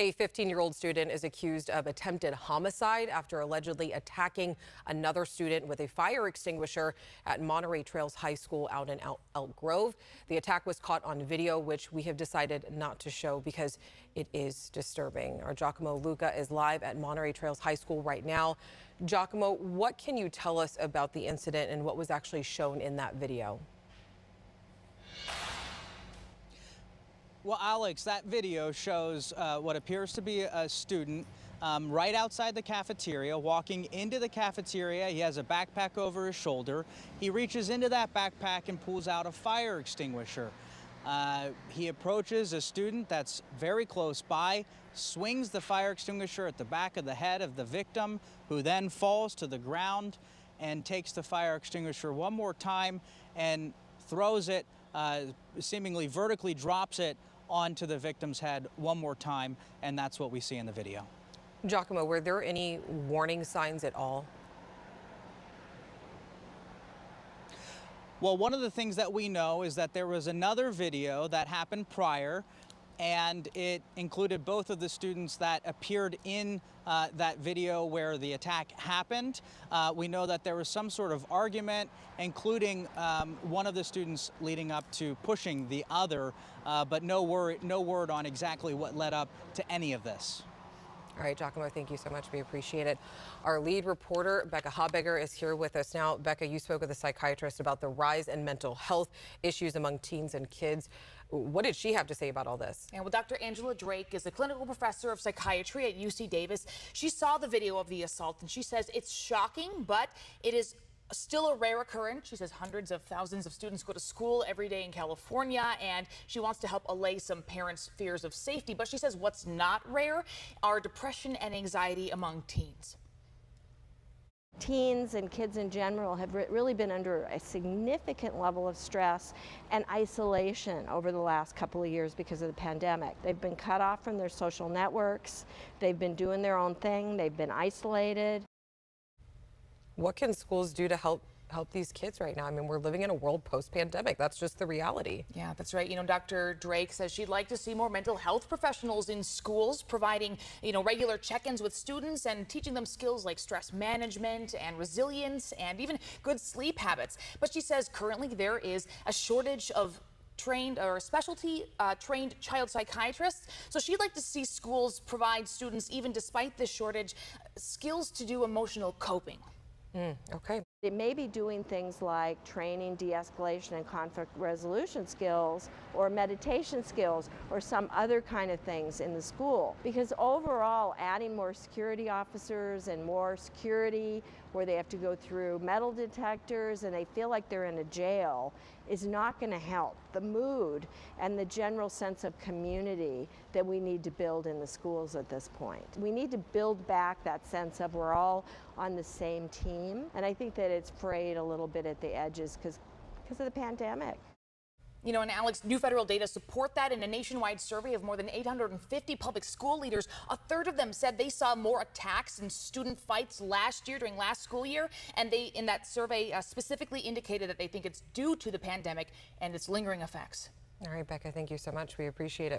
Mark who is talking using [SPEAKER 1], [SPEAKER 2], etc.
[SPEAKER 1] A 15-year-old student is accused of attempted homicide after allegedly attacking another student with a fire extinguisher at Monterey Trails High School out in Elk Grove. The attack was caught on video, which we have decided not to show because it is disturbing. Our Giacomo Luca is live at Monterey Trails High School right now. Giacomo, what can you tell us about the incident and what was actually shown in that video?
[SPEAKER 2] Well, Alex, that video shows what appears to be a student right outside the cafeteria, walking into the cafeteria. He has a backpack over his shoulder. He reaches into that backpack and pulls out a fire extinguisher. He approaches a student that's very close by, swings the fire extinguisher at the back of the head of the victim, who then falls to the ground and takes the fire extinguisher one more time and throws it, seemingly vertically drops it onto the victim's head one more time, and that's what we see in the video.
[SPEAKER 1] Giacomo, were there any warning signs at all?
[SPEAKER 2] Well, one of the things that we know is that there was another video that happened prior, and it included both of the students that appeared in that video where the attack happened. We know that there was some sort of argument, including one of the students leading up to pushing the other, but no word on exactly what led up to any of this.
[SPEAKER 1] All right, Giacomo, thank you so much. We appreciate it. Our lead reporter, Becca Habegger, is here with us now. Becca, you spoke with a psychiatrist about the rise in mental health issues among teens and kids. What did she have to say about all this?
[SPEAKER 3] And well, Dr. Angela Drake is a clinical professor of psychiatry at UC Davis. She saw the video of the assault and she says it's shocking, but it is still a rare occurrence. She says hundreds of thousands of students go to school every day in California, and she wants to help allay some parents' fears of safety. But she says what's not rare are depression and anxiety among teens.
[SPEAKER 4] Teens and kids in general have really been under a significant level of stress and isolation over the last couple of years because of the pandemic. They've been cut off from their social networks. They've been doing their own thing. They've been isolated.
[SPEAKER 1] What can schools do to help these kids right now? I mean, we're living in a world post-pandemic. That's just the reality.
[SPEAKER 3] Yeah, that's right. You know, Dr. Drake says she'd like to see more mental health professionals in schools providing, regular check-ins with students and teaching them skills like stress management and resilience and even good sleep habits. But she says currently there is a shortage of trained child psychiatrists. So she'd like to see schools provide students, even despite this shortage, skills to do emotional coping.
[SPEAKER 1] Okay.
[SPEAKER 4] It may be doing things like training de-escalation and conflict resolution skills or meditation skills or some other kind of things in the school. Because overall, adding more security officers and more security where they have to go through metal detectors and they feel like they're in a jail is not going to help the mood and the general sense of community that we need to build in the schools at this point. We need to build back that sense of we're all on the same team, and I think that it's frayed a little bit at the edges because of the pandemic.
[SPEAKER 3] And Alex, new federal data support that. In a nationwide survey of more than 850 public school leaders, a third of them said they saw more attacks and student fights last year during last school year. And they, in that survey, specifically indicated that they think it's due to the pandemic and its lingering effects.
[SPEAKER 1] All right, Becca, thank you so much. We appreciate it.